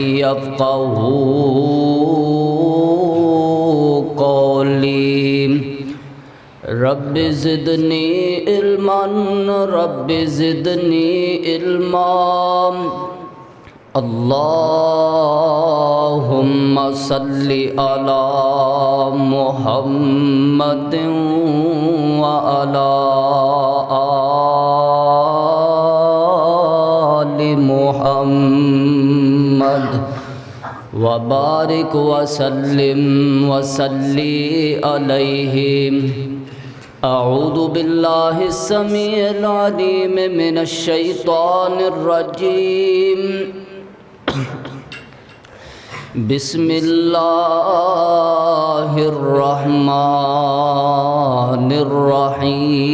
يفقهوا قولي رب زدني علما رب زدني علما اللهم صل على محمد وعلى آل محمد وبارك وسلم وصلي عليهم. اعوذ باللہ السمیع العلیم من الشیطان الرجیم. بسم اللہ الرحمن الرحیم.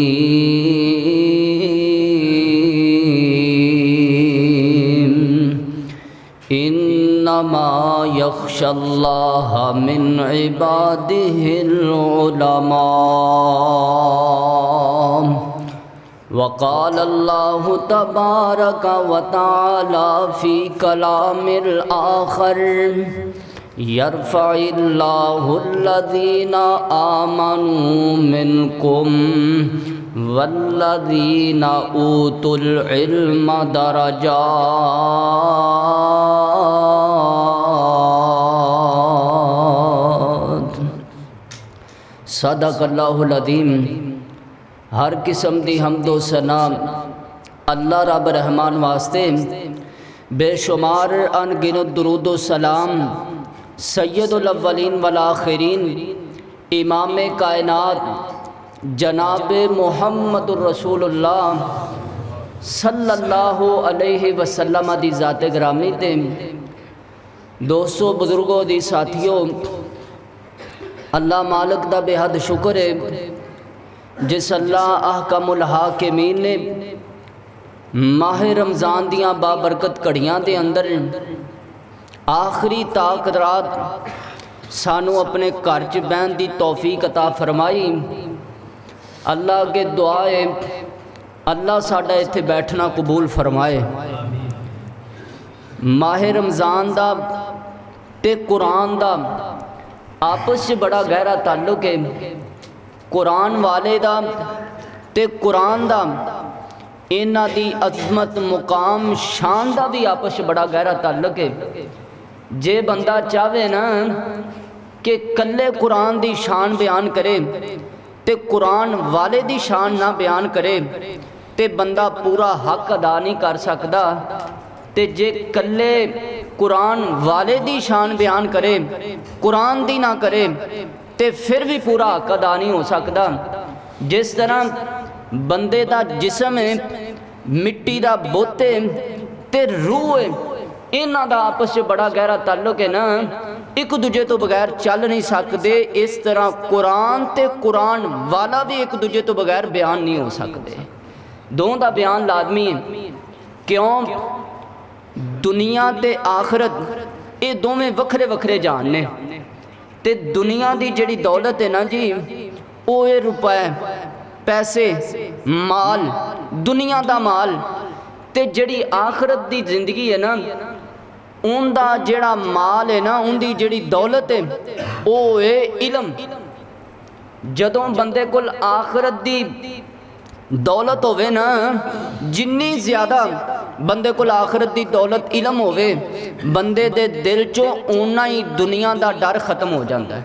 انما یخشی اللہ من عبادہ العلماء. وقال اللہ تبارک وتعالی فی کلام الآخر یرفع اللہ الذین آمنوا منکم والذین اوتوا العلم درجات. صدق اللہ العظیم. ہر قسم دی حمد و ثنا اللہ رب رحمان واسطے، بے شمار ان گنت درود و سلام سید الاولین والآخرین امام کائنات جناب محمد الرسول اللہ صلی اللہ علیہ وسلم دی ذات گرامی تے. دوستو، بزرگوں دی ساتھیوں، اللہ مالک دا بے حد شکر ہے جس اللہ احکم الحاکمین نے ماہ رمضان دیاں بابرکت کڑیاں دے اندر آخری طاقت رات سانو اپنے گھر چ بہن دی توفیق عطا فرمائی. اللہ کے دعائے اللہ ساڈا ایتھے بیٹھنا قبول فرمائے. ماہ رمضان دا تے قرآن دا آپس سے بڑا گہرا تعلق ہے. قرآن والے دا تے قرآن دا انہ دی عظمت مقام شان دا بھی آپس بڑا گہرا تعلق ہے. جے بندہ چاہے نا کہ کلے قرآن دی شان بیان کرے تے قرآن والے دی شان نہ بیان کرے تے بندہ پورا حق ادا نہیں کر سکدا. تے جے کلے قرآن والے دی شان بیان کرے قرآن دی نہ کرے تے پھر بھی پورا حق ادا نہیں ہو سکتا. جس طرح بندے دا جسم ہے، مٹی دا بت ہے تے روح ہے، انہاں دا آپس سے بڑا گہرا تعلق ہے نا، ایک دوجے تو بغیر چل نہیں سکتے. اس طرح قرآن تے قرآن والا بھی ایک دوجے تو بغیر بیان نہیں ہو سکتے. دونوں دا بیان لازمی ہے. کیوں؟ دنیا تے آخرت یہ دونوں وکھرے وکھرے جان نے. تے دنیا دی جڑی دولت ہے نا جی، وہ روپے، پیسے، مال، دنیا دا مال. تے جڑی آخرت دی زندگی ہے نا، ان دا جڑا مال ہے نا، ان دی جڑی دولت ہے وہ ہے علم. جدوں بندے کول آخرت دی دولت ہوئے نا، جنی زیادہ بندے کو آخرت دی دولت علم ہوئے، بندے دے دل چوں اونا ہی دنیا دا ڈر ختم ہو جاندہ ہے.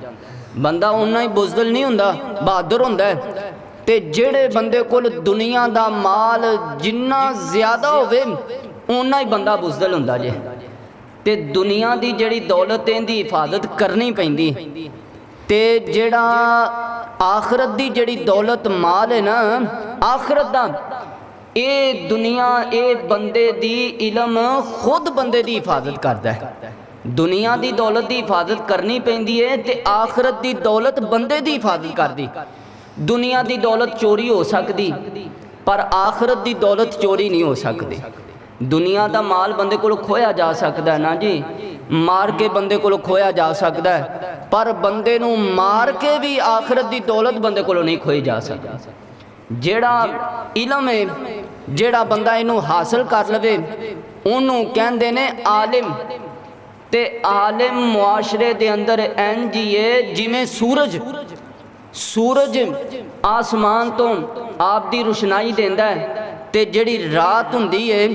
بندہ اونا ہی بزدل نہیں ہوندہ، بہادر ہوندہ ہے. تے جڑے بندے کو دنیا دا مال جنہ زیادہ ہوئے اونا ہی بندہ بزدل ہوندہ جے. تے دنیا دی جڑی دولتیں دی حفاظت کرنی پیندی. تے جڑا آخرت دی جڑی دولت مال ہے نا، آخرت دا اے دنیا اے بندے دی علم خود بندے دی حفاظت کرتا ہے. دنیا دی دولت دی حفاظت کرنی پیندی ہے تے آخرت دی دولت بندے دی حفاظت کر دی. دنیا دی دولت چوری ہو سکتی پر آخرت دی دولت چوری نہیں ہو سکتی. دنیا دا مال بندے کو کھویا جا سکتا ہے نا جی، مار کے بندے کو کھویا جا سکتا ہے، پر بندے نو مار کے بھی آخرت دی دولت بندے کو نہیں کھوئی جا سکتا. جیڑا علم ہے، جیڑا بندہ انہوں حاصل کر لوے انہوں کہندے نے عالم. تے عالم معاشرے دے اندر انج ہی ہے جویں سورج آسمان تو آپ دی روشنائی دیندا ہے تے جڑی رات ہوندی ہے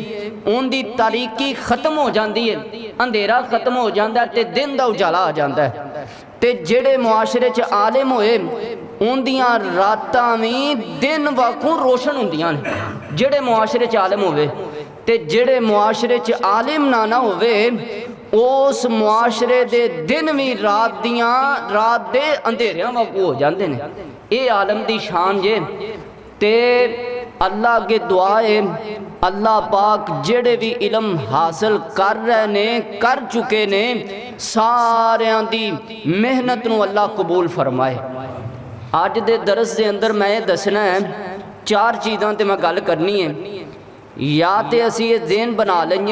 ان دی تاریکی ختم ہو جاندی ہے، اندھیرا ختم ہو جاندا ہے تے دن دا اجالا آ جاندا ہے۔ تے جڑے معاشرے چ عالم ہوئے ان دیاں راتاں وی دن واکوں روشن ہوندیاں نے، جڑے معاشرے چ عالم ہوئے تے جڑے معاشرے چ عالم نہ ہوئے اس معاشرے دے دن بھی رات دے اندھیریاں واکوں ہو جاندے نے۔ اے عالم دی شان جے تے اللہ کے دعا ہے اللہ پاک جڑے بھی علم حاصل کر رہے نے کر چکے نے ساریاں دی محنت نو اللہ قبول فرمائے۔ آج دے درس دے اندر میں دسنا ہے 4 چیزاں تے میں گل کرنی ہے، یا تے اسی یہ ذہن بنا لیں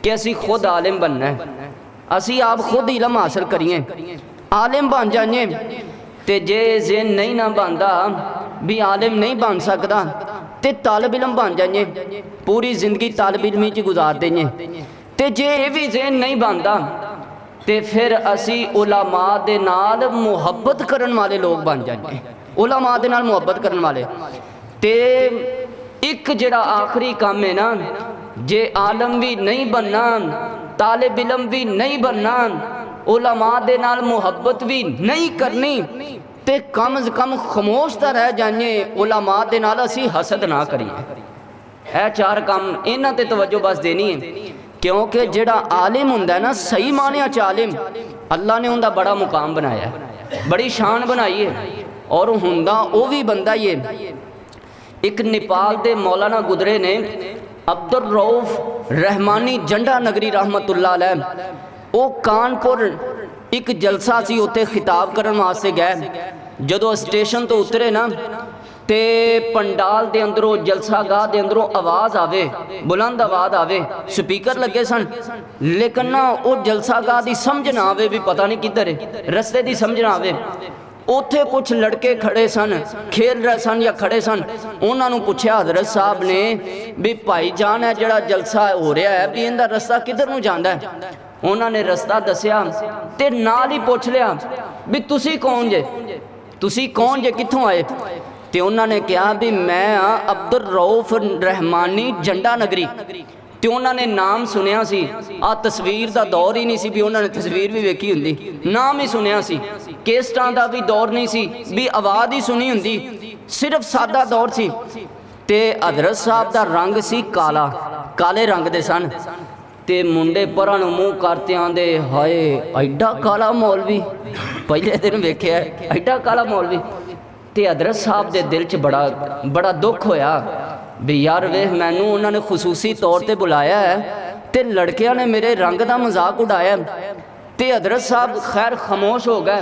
کہ اسی خود عالم بننا ہے، اسی آپ خود علم حاصل کریے عالم بن جائیں، تے جے ذہن نہیں نہ بندا بھی عالم نہیں بن سکتا تے طالب علم بن جائیں، پوری زندگی طالب علمی چ گزار دیں، تے جے یہ بھی ذہن نہیں بندا تے پھر اسی علماء دے نال محبت کرن والے لوگ بن جائیں، علماء دے نال محبت کرن والے۔ تے ایک جڑا آخری کام ہے نا، جے عالم بھی نہیں بننا طالب علم بھی نہیں بننا علماء دے نال محبت بھی نہیں کرنی تے کم از کم خاموش تا رہ جائیں، علماء دے نال اسی حسد نہ کریے۔ اے 4 کام انہاں تے توجہ بس دینی ہے، کیونکہ جڑا عالم ہوندا ہے نا صحیح معنی چ عالم اللہ نے اوندا بڑا مقام بنایا ہے، بڑی شان بنائی ہے، اور ہوندا او بھی بندہ ہی ہے۔ ایک نیپال دے مولانا گزرے نے عبد الرؤف رحمانی جنڈا نگری رحمت اللہ علیہ، او کانپور ایک جلسہ سی اتنے خطاب کرن واسطے گئے، جدو اسٹیشن تو اترے نا تے پنڈال دے اندروں جلسہ گاہ دے اندروں آواز آوے، بلند آواز آوے، سپیکر لگے سن، لیکن نا او جلسہ گاہ دی سمجھ نہ آوے بھی پتہ نہیں کدھر ہے، رستے دی سمجھ نہ آوے۔ اوتھے کچھ لڑکے کھڑے سن، کھیل رہے سن یا کھڑے سن، انہاں نوں پوچھیا حضرت صاحب نے بھی بھائی جان ہے جڑا جلسہ ہو رہا ہے بھی اندر رستہ کدھر نوں جاندا ہے؟ انہاں نے رستہ دسیا تے نال ہی پوچھ لیا بھی تسی کون جے کتھوں آئے؟ تے انہاں نے کہا بھی میں عبد الرؤف رحمانی جنڈا نگری، تے انہاں نے نام سنیا سی، تصویر دا دور ہی نہیں سی بھی انہاں نے تصویر بھی ویکھی ہوندی، نام ہی سنیا سی، کیسٹاں دا بھی دور نہیں سی بھی آواز ہی سنی ہوندی، صرف سادہ دور سی۔ تے حضرت صاحب دا رنگ سی کالا، کالے رنگ دے سن، تے منڈے پران منہ کرتے آندے ہائے ایڈا کالا مولوی، پہلے دن ویکھیا ہے ایڈا کالا مولوی۔ تے حضرت صاحب دے دل چ بڑا دکھ ہویا بھی یار ویکھ مینوں انہوں نے خصوصی طور تے بلایا ہے تے لڑکیاں نے میرے رنگ دا مذاق اڑایا، تے حضرت صاحب خیر خاموش ہو گئے،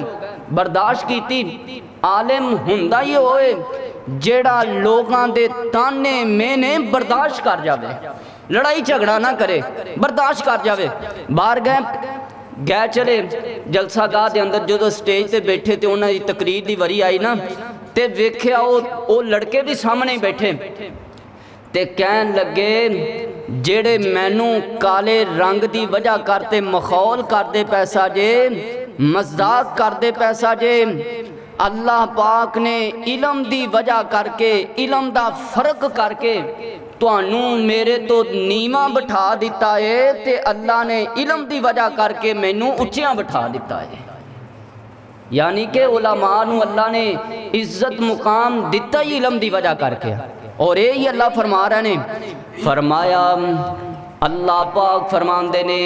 برداشت کیتی۔ عالم ہوندا ہی ہوئے جیڑا لوگاں دے تانے مینے برداشت کر جاوے، لڑائی جھگڑا نہ کرے، برداشت کر جاوے۔ باہر گئے چلے جلسہ گاہ دے اندر، جدو سٹیج تے بیٹھے تے انہاں دی تقریر دی وری آئی نا تے ویکھیا او لڑکے بھی سامنے بیٹھے تے کہن لگے جیڑے مینوں کالے رنگ دی وجہ کرتے مخول کردے پیسہ جے، مذاق کردے پیسہ جے، اللہ پاک نے علم دی وجہ کر کے علم دا فرق کر کے تانوں میرے تو نیواں بٹھا دیتا ہے تے اللہ نے علم دی وجہ کر کے مینوں اچیاں بٹھا دیتا ہے۔ یعنی کہ علماء نو اللہ نے عزت مقام دیتا ہی علم دی وجہ کر کے، اور یہی اللہ فرما رہے نے، فرمایا اللہ پاک فرماندے نے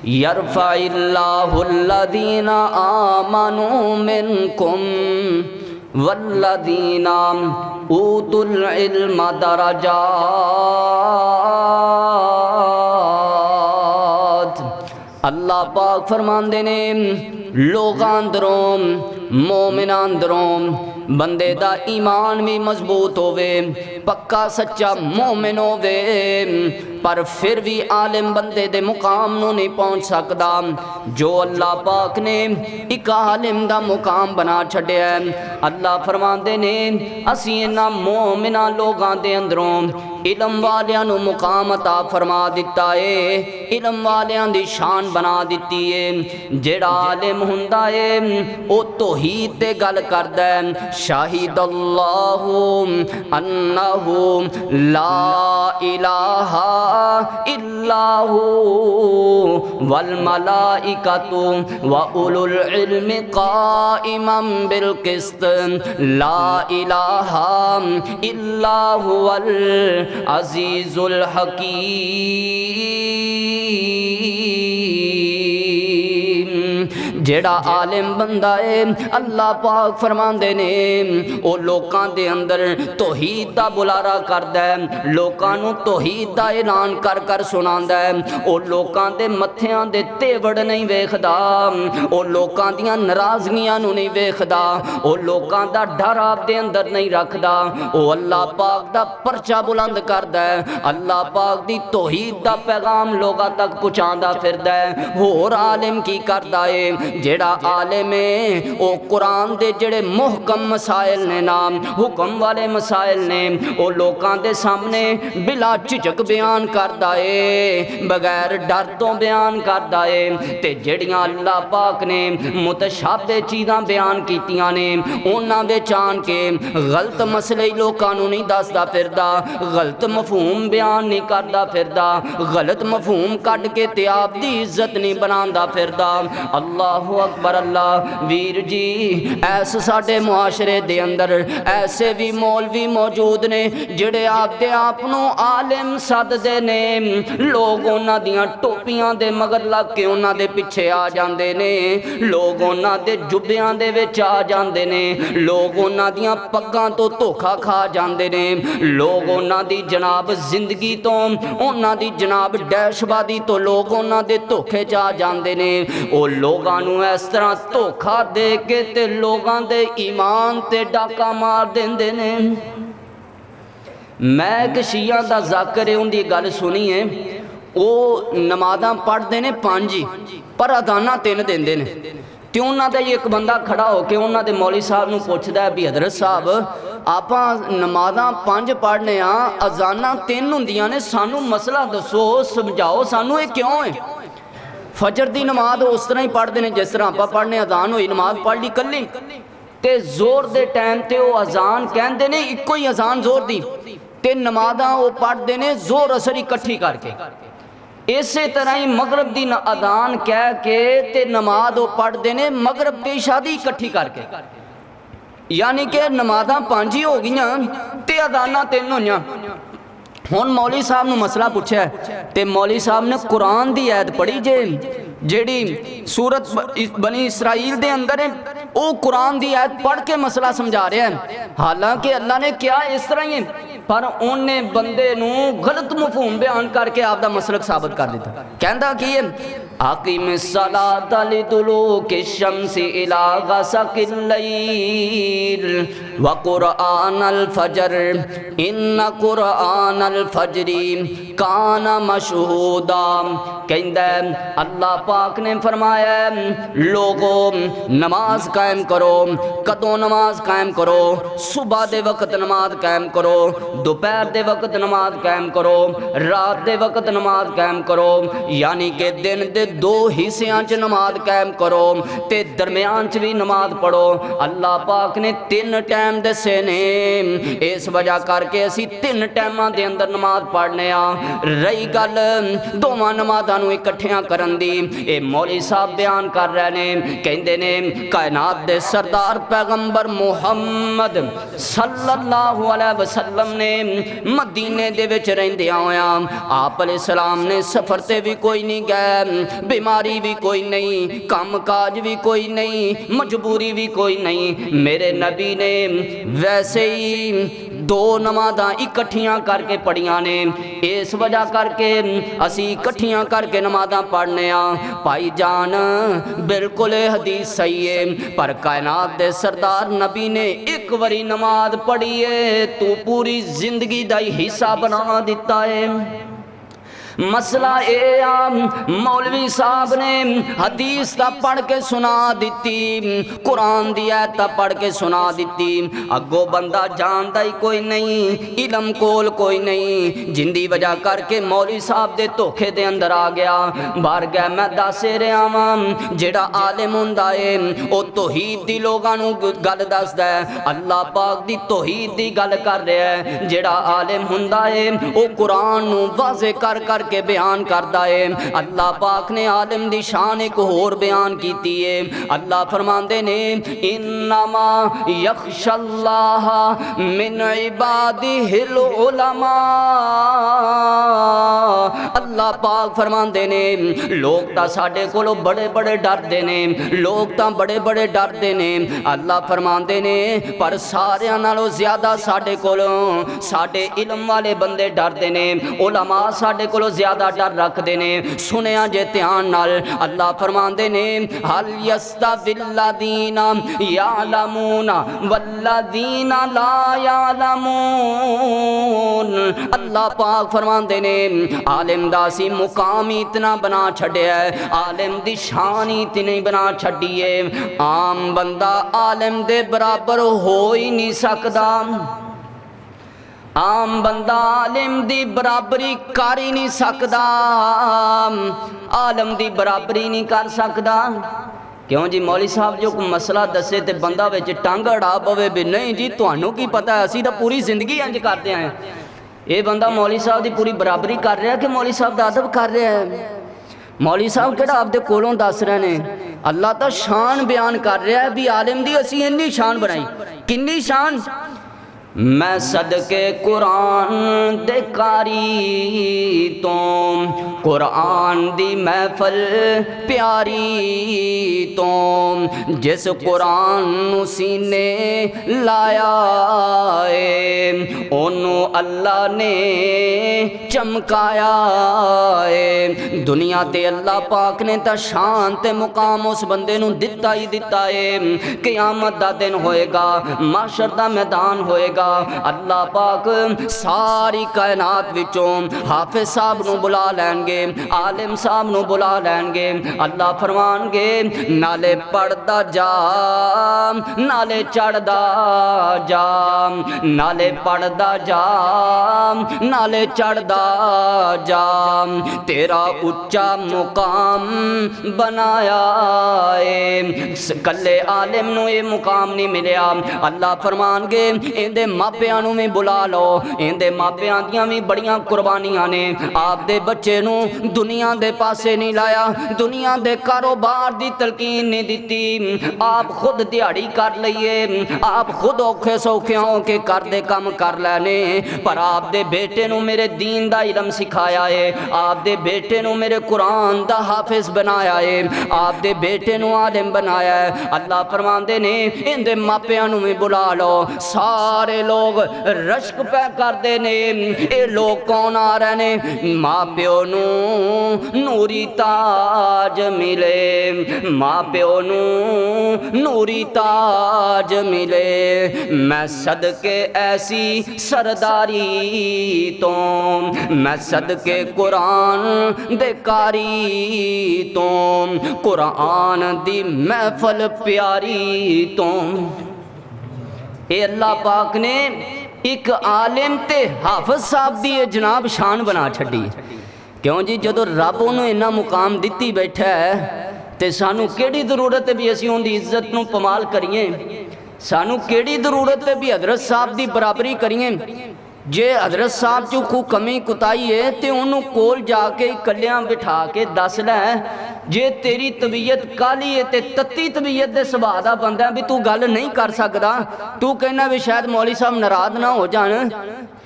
یرفع اللہ الذین آمنوا منکم والذین اوتوا العلم درجات۔ اللہ پاک فرماندے نے لوگاں اندروں مومناں اندروں بندے دا ایمان بھی مضبوط ہووے، پکا سچا مومن ہووے، پر پھر بھی عالم بندے دے مقام نو نہیں پہنچ سکدا جو اللہ پاک نے ایک عالم دا مقام بنا چھڈیا ہے۔ اللہ فرماندے نے اسی انہاں مومناں لوگاں دے اندروں علم والیاں نو مقام عطا فرما دیتا ہے، علم والیاں دی شان بنا دیتی ہے۔ جیڑا عالم ہوندا ہے او توحید تے گل کردا ہے، شاہد اللہ انہ لا الہ الا ہو والملائکۃ واولو العلم قائما بالقسط لا الہ الا هو العزیز الحکیم۔ جیڑا عالم بندہ ہے اللہ پاک فرماندے نے او لوکاں دے اندر توحید دا بلارا کردا ہے، لوکاں نو توحید دا اعلان کر کر سناندا ہے، او لوکاں دے متھیاں دے تیوڑ نہیں ویکھدا، او لوکاں دیاں ناراضگیاں نو نہیں ویکھدا، او لوکاں دا ڈر آپ دے اندر نہیں رکھدا، او اللہ پاک دا پرچہ بلند کردا ہے، اللہ پاک دی توحید دا پیغام لوگاں تک پہنچاندا پھردا ہے۔ ہور عالم کی کردا ہے؟ جیڑا عالم ہے او قرآن دے جڑے محکم مسائل نے نام حکم والے مسائل نے او لوکاں دے سامنے بلا چچک بیان کردا ہے، بغیر ڈر تو بیان کردا ہے، تے جڑیاں اللہ پاک نے متشابہ چیزاں بیان کیتیاں نے انہاں وچ آن کے غلط مسئلے لوکاں نوں نہیں دسدا پھردا، غلط مفہوم بیان نہیں کردا پھردا، غلط مفہوم کڈ کے تے آپ دی عزت نہیں بناندا پھردا۔ اللہ اکبر اللہ۔ ویر جی ایس ساڈے معاشرے دے اندر ایسے بھی مولوی موجود نے جڑے آپ دے آپنوں عالم سددے نے، لوگ انہاں دیاں ٹوپیاں دے مگر لگ کے انہاں دے پیچھے آ جاندے نے، لوگ انہاں دے جبیاں دے وچ آ جاندے نے، لوگ انہاں دیاں پگاں تو دھوکھا کھا جاندے نے، لوگ انہاں دی جناب زندگی تو انہاں دی جناب ڈیش بادی تو لوگ انہاں دے دھوکھے چ آ جاندے نے۔ او لوگاں نو اس طرح دھوکھا دے کے تے لوگاں دے ایمان تے ڈاکا مار دیندے نے۔ میں ایک شیعہ دا ذاکر ہے، ان دی گل سنی ہے، او نمازاں پڑھدے نے 5 پر اذاناں 3 دیندے نے، تے انہاں دا ایک بندہ کھڑا ہو کے انہاں دے مولوی صاحب نو پوچھدا ہے بھی حضرت صاحب آپاں نمازاں 5 پڑھنے ہاں اذاناں 3 ہوندیاں نے، سانو مسئلہ دسو سمجھاؤ سانو یہ کیوں ہے؟ فجر دی نماز اس طرح ہی پڑھ دینے جس طرح آپا پڑھنے، اذان ہوئی نماز پڑھ لی کلی، تے زور دے ٹائم تے وہ اذان کہن دینے ایک کوئی اذان زور دی، تے نمازاں وہ پڑھ دینے زور اثر اکٹھی کر کے، اسی طرح ہی مغرب دی اذان کہہ کے تے نماز وہ پڑھ دینے مغرب تے عشاء دی اکٹھی کر کے، یعنی کہ نمازاں 5 ہی ہو گئیاں تے اذاناں 3 ہوئیاں۔ ہون مولوی صاحب نو مسئلہ پوچھا ہے تے مولوی صاحب نے قرآن دی آیت پڑھی جیڑی سورت بنی اسرائیل دے اندر ہے، او قرآن دی آیت پڑھ کے مسئلہ سمجھا رہے ہیں، حالانکہ اللہ نے کیا اس طرح ہی پر انہیں بندے نو غلط مفہوم بیان کر کے آپ دا مسلک ثابت کر دیتا۔ کہندہ کیے اقیم الصلاۃ لدلوک الشمس الی غسق اللیل وقرآن الفجر ان قرآن الفجر کان مشہودا۔ کہندہ اللہ پاک نے فرمایا لوگوں نماز قائم کرو، کدوں نماز قائم کرو؟ صبح دے وقت نماز قائم کرو، دوپہر دے وقت نماز قائم کرو، رات دے وقت نماز قائم کرو، یعنی کہ دن دے 2 حصیاں چ نماز قائم کرو تے درمیان چ بھی نماز پڑھو۔ اللہ پاک نے 3 ٹائم دسے نے، اس وجہ کر کے اسی 3 ٹائماں دے اندر نماز پڑھنے ہاں۔ رہی گل دوواں نمازاں نو اکٹھیاں کرن دی، اے مولوی صاحب بیان کر رہے نے، کہندے نے کائنات دے سردار پیغمبر محمد صلی اللہ علیہ وسلم نے مدینے دے وچ رہندیاں ہویاں آپ علیہ السلام نے سفر تے بھی کوئی نہیں گئے، بیماری بھی کوئی نہیں، کام کاج بھی کوئی نہیں، مجبوری بھی کوئی نہیں، میرے نبی نے ویسے ہی 2 نمازاں اکٹھیاں کر کے پڑھیاں نے، اس وجہ کر کے اسی اکٹھیاں کر کے نمازاں پڑھنے ہاں۔ بھائی جان بالکل حدیث صحیح ہے، پر کائنات دے سردار نبی نے ایک وری نماز پڑھی ہے تو پوری زندگی دا ہی حصہ بنا دیتا ہے۔ مسئلہ اے مولوی صاحب نے حدیث تا پڑھ کے سنا دیتی، قرآن دی آیت تا پڑھ کے سنا دیتی، اگو بندہ جاندا ہی کوئی نہیں، علم کول کوئی نہیں، جن دی وجہ کر کے مولوی صاحب دے دھوکھے دے اندر آ گیا۔ بار گیا میں دسے رہا ہاں جیڑا عالم ہوندا ہے او توحید دی لوگاں نو گل دسدا ہے، اللہ پاک دی توحید دی گل کر رہا ہے۔ جیڑا عالم ہوندا ہے او قرآن نو واضح کر کر کے بیان کردا ہے۔ اللہ پاک نے عالم دی شان ایک اور بیان کیتی ہے۔ اللہ فرماندے نے انما یخشی اللہ من عبادہ العلماء، اللہ پاک فرماندے نے لوگ تا ساڈے کولو بڑے بڑے ڈردے نے، لوگ تا بڑے بڑے ڈردے نے، اللہ فرماندے نے پر ساریاں نالوں زیادہ ساڈے کولوں ساڈے علم والے بندے ڈردے نے، علماء ساڈے کولوں زیادہ ڈر رکھدے نے۔ سنیا جے دھیان نال اللہ فرماندے نے حل یستوی الذین یعلمون والذین لا یعلمون، اللہ پاک فرماندے نے عالم دا سی مقام ہی اتنا بنا چھڈیا ہے، عالم دی شان ہی اتنی بنا چھڈی ہے، عام بندہ عالم دے برابر ہو ہی نہیں سکدا، عام بندہ عالم دی برابری کر ہی نہیں سکدا، عالم دی برابری نہیں کر سکدا۔ کیوں جی مولوی صاحب جو کوئی مسئلہ دسے تے بندہ وچ ٹنگ اڑا پوے بھی نہیں جی تانوں کی پتہ ہے اسی ਤਾਂ پوری زندگی انج کرتے ہیں، یہ بندہ مولوی صاحب دی پوری برابری کر رہا ہے کہ مولوی صاحب دا ادب کر رہا ہے؟ مولوی صاحب کہڑا آپ دے کولوں دس رہے نے، اللہ تا شان بیان کر رہا ہے بھی عالم دی اسی انی شان بنائی، کنی شان؟ میں صدقے قرآن دے کاری تو قرآن دی محفل پیاری تو جس قرآن نو سینے لایا ہے انہوں اللہ نے چمکایا ہے۔ دنیا تے اللہ پاک نے تا شان تے مقام اس بندے نو دتا ہی دتا ہے، قیامت دا دن ہوئے گا، محشر دا میدان ہوئے گا، اللہ پاک ساری کائنات وچوں حافظ صاحب نو بلا لین گے، عالم صاحب نو بلا لین گے، اللہ فرمان گے نالے پڑھدا جا نالے چڑھدا جا، نالے پڑھدا جا نالے چڑھدا جا، تیرا اچا مقام بنایا ہے۔ کلے عالم نو یہ مقام نہیں ملیا، اللہ فرمان گے اندے ماپیاں نو بھی بلا لو، اندے ماپیاں دیاں بھی بڑیاں قربانیاں نے، آپ دے بچے نو دنیا دے پاسے نہیں لایا، دنیا دے کاروبار دی تلقین نہیں دیتی، آپ خود دیہڑی کر لئیے، آپ خود اوکھے سوکھے ہوں کے کر دے کم کر لینے، پر آپ دے بیٹے نو میرے دین دا علم سکھایا ہے، آپ دے بیٹے نو میرے قرآن دا حافظ بنایا ہے، آپ دے بیٹے نو عالم بنایا ہے۔ اللہ فرماندے نے اندے ماپیاں نو بھی بلا لو، سارے لوگ رشک پہ کر دے نے، اے لوگ کون آ رہے نے؟ ماں پیو نو نوری تاج ملے، ماں پیو نو نوری تاج ملے، میں صدقے ایسی سرداری تو، میں صدقے قرآن دے کاری تو، قرآن دی محفل پیاری تو۔ اے اللہ پاک نے ایک عالم تے حافظ صاحب دی جناب شان بنا چھڑی، کیوں جی جدو رب انہوں انہا مقام دیتی بیٹھا ہے تے سانو کیڑی ضرورت ہے بھی اسی ان دی عزت نو پمال کریے، سانو کیڑی ضرورت ہے بھی حضرت صاحب دی برابری کریے، جے حضرت صاحب جو کو کمی کتائی ہے تے انہوں کول جا کے کلیاں بٹھا کے دس لیں، جے تیری طبیعت کالی ہے تے تتی طبیعت دے سبادہ بندہ بھی تو گل نہیں کر سکدا، تو کہنا بھی شاید مولوی صاحب ناراض نہ ہو جان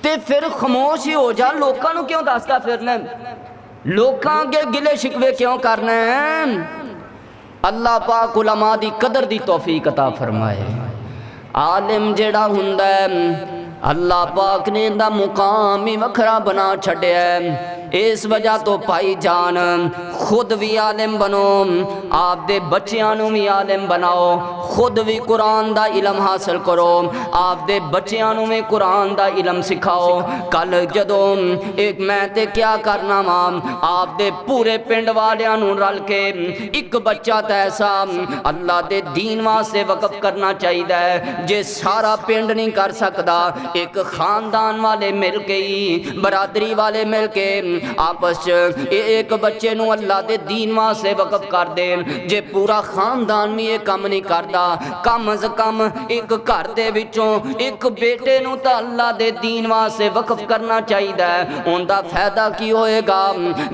تے پھر خاموش ہی ہو جا، لوکاں نو کیوں دستا پھرنا، لوکاں کے گلے شکوے کیوں کرنا ہے؟ اللہ پاک علماء دی قدر دی توفیق عطا فرمائے۔ عالم جیڑا ہوندا ہے اللہ پاک نے دا مقام ہی وکھرا بنا چھڑیا ہے، اس وجہ تو پائی جان خود بھی عالم بنو، آپ دے بچیاں نو بھی عالم بناؤ، خود بھی قرآن دا علم حاصل کرو، آپ دے بچیاں نوں میں قرآن دا علم سکھاؤ۔ کل جدوں ایک میں تے کیا کرنا ماں، آپ دے پورے پنڈ والیاں نوں رل کے ایک بچہ تے ایسا اللہ دے دین واسطے وقف کرنا چاہیے، جے سارا پنڈ نہیں کر سکتا، ایک خاندان والے مل کے ہی، برادری والے مل کے آپس ایک بچے نو اللہ دے دین واسطے وقف کر دے۔ جے پورا خاندان بھی یہ کم نہیں کرتا، کم از کم ایک گھر دے وچوں ایک بیٹے نو تا اللہ دے دین واسطے وقف کرنا چاہیے۔ ان دا فائدہ کی ہوئے گا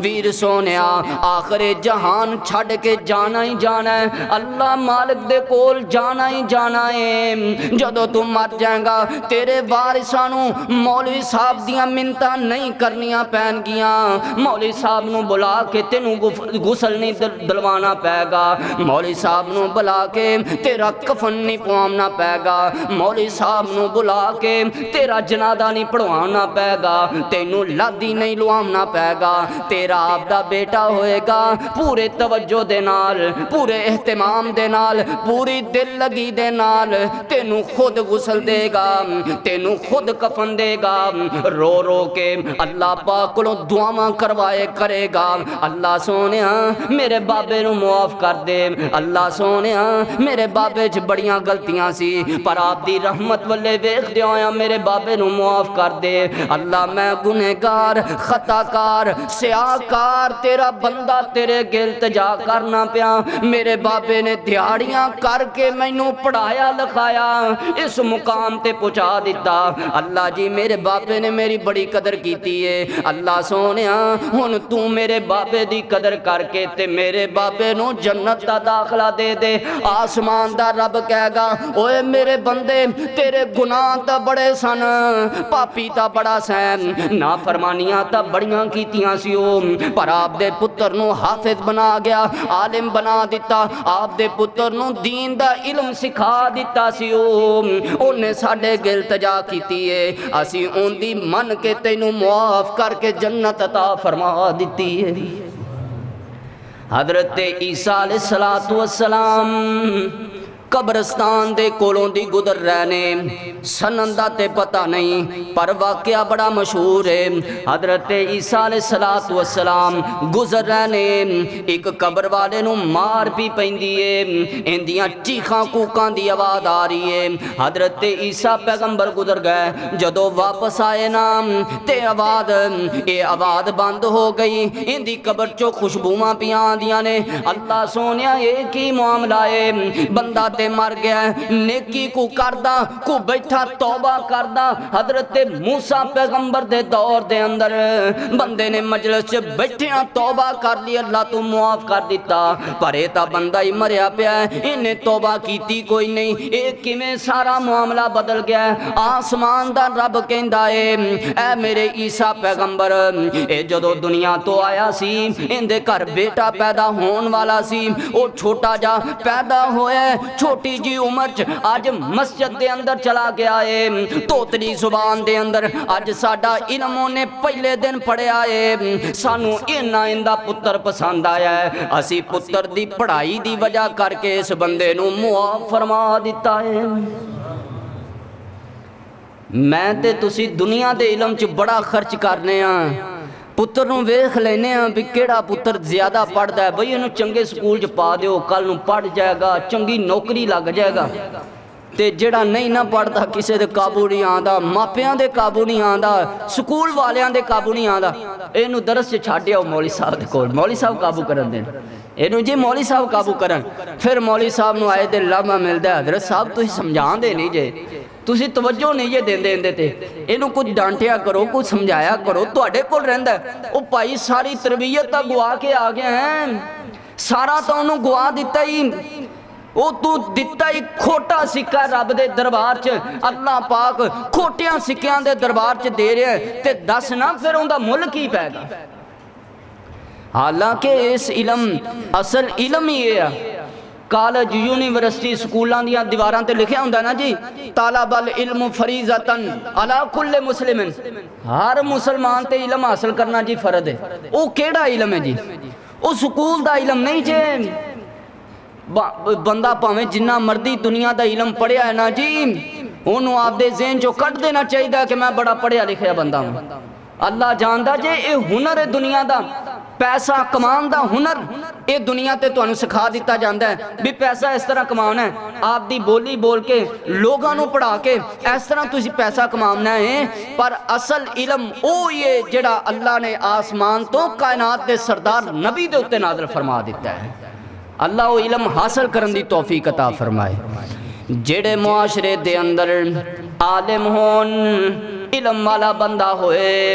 ویر سونیا، آخر جہان چھڑ کے جانا ہی جانا ہے، اللہ مالک دے کول جانا ہی جانا ہے۔ جدو تم مر جائیں گا تیرے وارثانوں مولوی صاحب دیاں منتاں نہیں کرنیاں پین گیاں، مولوی صاحب نو بلا کے تینوں غسل نہیں دلوانا پے گا، مولوی صاحب نو بلا کے تیرا کفن نہیں پوامنا پے گا، مولوی صاحب نو بلا کے تیرا جنازہ نہیں پڑھوانا پے گا، تینوں لادی نہیں لوامنا پے گا۔ تیرا آپ دا بیٹا ہوئے گا پورے توجہ دے نال، پورے اہتمام دے نال، پوری دل لگی دے نال تینوں خود غسل دے گا، تینوں خود کفن دے گا، رو رو کے اللہ پاک کو دعاواں کروائے کرے گا، اللہ سونیا میرے بابے نو معاف کر دے، اللہ سونیا میرے بابے چ بڑیاں غلطیاں سی پر آپ دی رحمت والے ویکھ دے آیا میرے بابے نو معاف کر دے، اللہ میں گنہگار خطا کار سیاہ کار تیرا بندہ تیرے التجا کرنا پیا، میرے بابے نے دیہڑیاں کر کے مینوں پڑھایا لکھایا اس مقام تے پہنچا دیتا، اللہ جی میرے بابے نے میری بڑی قدر کیتی ہے، اللہ سونیا ہن تو میرے بابے دی قدر کر کے تے میرے بابے نو جنت دا داخلہ دے دے۔ آسمان دا رب کہے گا اوے میرے بندے تیرے گناہ تا بڑے سن، پاپی تا بڑا سین، نافرمانیاں تا بڑیاں کیتیاں سیو، پر آپ دے پتر نو حافظ بنا گیا، عالم بنا دیتا، آپ دے پتر نو دین دا علم سکھا دیتا سیو، انہیں ساڑھے التجا کیتی ہے، اسی ان دی من کے تینوں معاف کر کے جنت عطا فرما دیتی ہے۔ حضرت عیسیٰ علیہ السلام قبرستان دے کولوں دی گزر رہنے سنندہ تے پتہ نہیں پر واقعہ بڑا مشہور ہے۔ حضرت عیسیٰ علیہ السلام گزر رہنے ایک قبر والے نو مار بھی پیندی ہے، اندیاں چیخاں کوکاں دی آواز آ رہی ہے، حضرت عیسیٰ پیغمبر گزر گئے، جدو واپس آئے نا تے آواز بند ہو گئی، اندی قبر چو خوشبوماں پیاں دیاں نے، اللہ سونیا ایک ہی معاملہ ہے، بندہ تے مر گیا نیکی کو کردہ کو بیٹھا توبہ کردہ، حضرت موسیٰ پیغمبر دے دور دے اندر بندے نے مجلس سے بیٹھیاں توبہ کر لی، اللہ تو معاف کر دیتا، پر ایتا بندہ ہی مریا پیا ہے، انہیں توبہ کیتی کوئی نہیں، ایک کی میں سارا معاملہ بدل گیا ہے۔ آسمان دا رب کہندہ ہے اے میرے عیسیٰ پیغمبر، اے جدو دنیا تو آیا سی اندے کر بیٹا پیدا ہون والا سی، او چھوٹا جا پیدا ہوئے چھوٹی جی عمر چ آج مسجد دے اندر چلا گیا ہے، توتلی زبان دے اندر آج ساڑا علموں نے پہلے دن پڑھے آئے، سانو اندہ پتر پسند آیا ہے، اسی پتر دی پڑھائی دی وجہ کر کے اس بندے نو معاف فرما دیتا ہے۔ میں تے تسی دنیا دے علم چ بڑا خرچ کرنے ہاں، پتر نو ویکھ لینے ہاں بھی کیڑا پتر زیادہ پڑھ دا ہے، بھئی انہوں چنگے سکول چ پا دیو، کل نو پڑھ جائے گا، چنگی نوکری لگ جائے گا، تے جڑا نہیں نہ پڑھتا کسے دے قابو نہیں آندا، ماپیاں دے قابو نہیں آندا، سکول والیاں دے قابو نہیں آندا، اینو درس سے چھاڑیا ہو مولوی صاحب دے کول، مولوی صاحب قابو کرن دین، اینو جی مولوی صاحب قابو کرن، پھر مولوی صاحب نو آئے دے لمحہ ملدا ہے، حضرت صاحب تو ہی سمجھان دے نہیں جے، تسی توجہ نہیں یہ دین دے تے، اینو کچھ ڈانٹیا کرو، کچھ سمجھایا کرو، تو اڈے کول رہندا ہے، او پائی ساری تربیت تا گوا کے آگئے ہیں، سارا تو انہوں گوا دیتا ہی، او تو دیتا ہی کھوٹا سکہ رب دے دربار چ، اللہ پاک کھوٹیاں سکیاں دے دربار چ دے رہے ہیں، تے دس نہ پھر ان دا ملک ہی پہ گا۔ حالانکہ اس علم اصل علم ہی ہے، کالج یونیورسٹی سکولان دیا دیواراں تے لکھے ہوندہ نا جی طالب العلم فریضتن علی کل مسلم، ہر مسلمان تے علم حاصل کرنا جی فرض ہے، او کیڑا علم ہے جی، او سکول دا علم نہیں جے، بندہ پاویں جنہ مردی دنیا دا علم پڑھیا ہے نا جی انہوں آپ دے ذہن چو کٹ دینا چاہیے کہ میں بڑا پڑھیا لکھیا بندہ ہوں. اللہ جاندا جے اے ہنر ہے دنیا دا پیسہ کمان دا ہنر اے دنیا تے تو انہوں سکھا دیتا جاندہ ہے بھی پیسہ اس طرح کمانا ہے آپ دی بولی بول کے لوگانوں پڑھا کے اس طرح تسی پیسہ کمانا ہے پر اصل علم او یہ جڑا اللہ نے آسمان تو کائنات دے سردار نبی دے اتے نازل فرما دیتا ہے. اللہ وہ علم حاصل کرن دی توفیق عطا فرمائے. جڑے معاشرے دے اندر عالم ہون علم والا بندہ ہوئے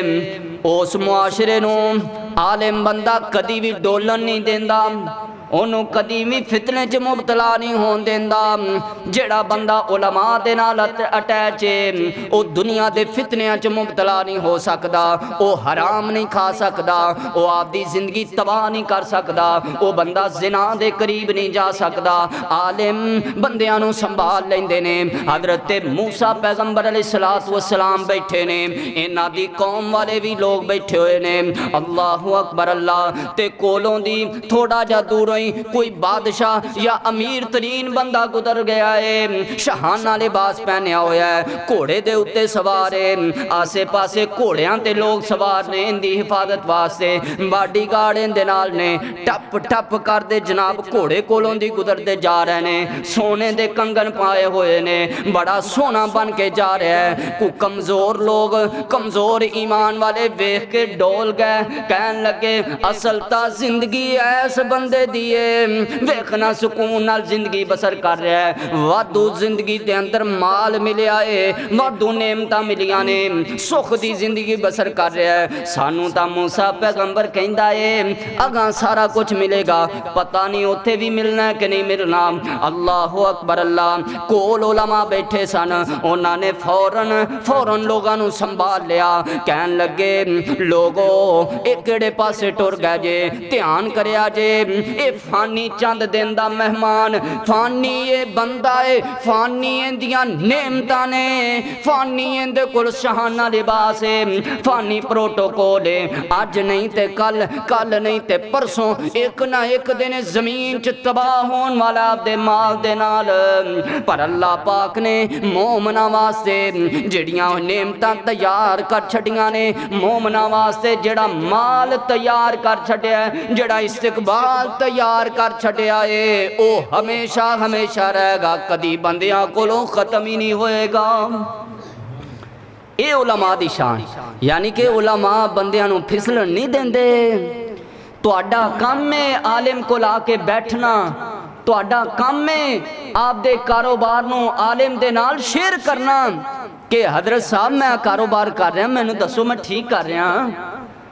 اس معاشرے نو عالم بندہ کدی بھی ڈولن نہیں دیندہ انہوں کدی بھی فتنے چ مبتلا نہیں ہون دیندہ. جڑا بندہ علماء دے نال اٹیچے او دنیا دے فتنیاں چ مبتلا نہیں ہو سکدا او حرام نہیں کھا سکدا او آپ دی زندگی تباہ نہیں کر سکدا او بندہ زنا دے قریب نہیں جا سکدا. عالم بندیاں نو سنبھال لیندے نے. حضرت موسیٰ پیغمبر علیہ السلام بیٹھے نے انہاں دی قوم والے بھی لوگ بیٹھے ہوئے نے. اللہ اکبر اللہ تے کولوں دی تھوڑا جا دور کوئی بادشاہ یا امیر ترین بندہ گزر گیا ہے شاہانہ لباس پہنیا ہویا ہے گھوڑے دے اتے سوار ہے آسے پاسے گھوڑیاں تے لوگ سوار نے ان دی حفاظت واسطے باڈی گارڈ ان دے نال نے ٹپ ٹپ کر دے جناب گھوڑے کولوں دی گزر دے جا رہے نے سونے دے کنگن پائے ہوئے نے بڑا سونا بن کے جا رہے ہیں. کو کمزور لوگ کمزور ایمان والے ویکھ کے ڈول گئے کہن لگے اصل تا زندگی ایس بندے دی ویکھنا سکون نال زندگی بسر کر رہا ہے وادو زندگی دے اندر مال ملیا ہے وادو نعمتاں ملیاں نے سکھ دی زندگی بسر کر رہا ہے. سانو تا موسیٰ پیغمبر کہندا ہے اگاں سارا کچھ ملے گا پتہ نہیں اوتھے بھی ملنا ہے کہ نہیں ملنا. اللہ اکبر اللہ. کول علماء بیٹھے سن انہاں نے فوراً لوگاں نو سنبھال لیا کہن لگے لوگو ایک کیڑے پاسے ٹر گئے جے دھیان کریا جے اے فانی چند دن دا مہمان فانی یہ بندہ ہے فانی اندیاں نعمتاں نے فانی اندے کل شہانہ لباس ہے فانی پروٹوکول ہے آج نہیں تے کل نہیں تے پرسوں ایک نہ ایک دن زمین چ تباہ ہون والا آپ دے مال دے نال. پر اللہ پاک نے مومنہ واسطے جڑیاں نعمتاں تیار کر چھڑیاں نے مومنہ واسطے جڑا مال تیار کر چھڑیا ہے جڑا استقبال تیار کر چھڑیا ہے او ہمیشہ رہے گا کدی بندیاں کولوں ختم ہی نہیں ہوئے گا. اے علماء دی شان یعنی کہ علماء بندیاں نو پھسلن نہیں دیندے. تہاڈا کام ہے عالم کو لا کے بیٹھنا تہاڈا کام ہے آپ دے کاروبار نو عالم دے نال شیئر کرنا کہ حضرت صاحب میں کاروبار کر رہا ہوں میں نو دسو میں ٹھیک کر رہا ہوں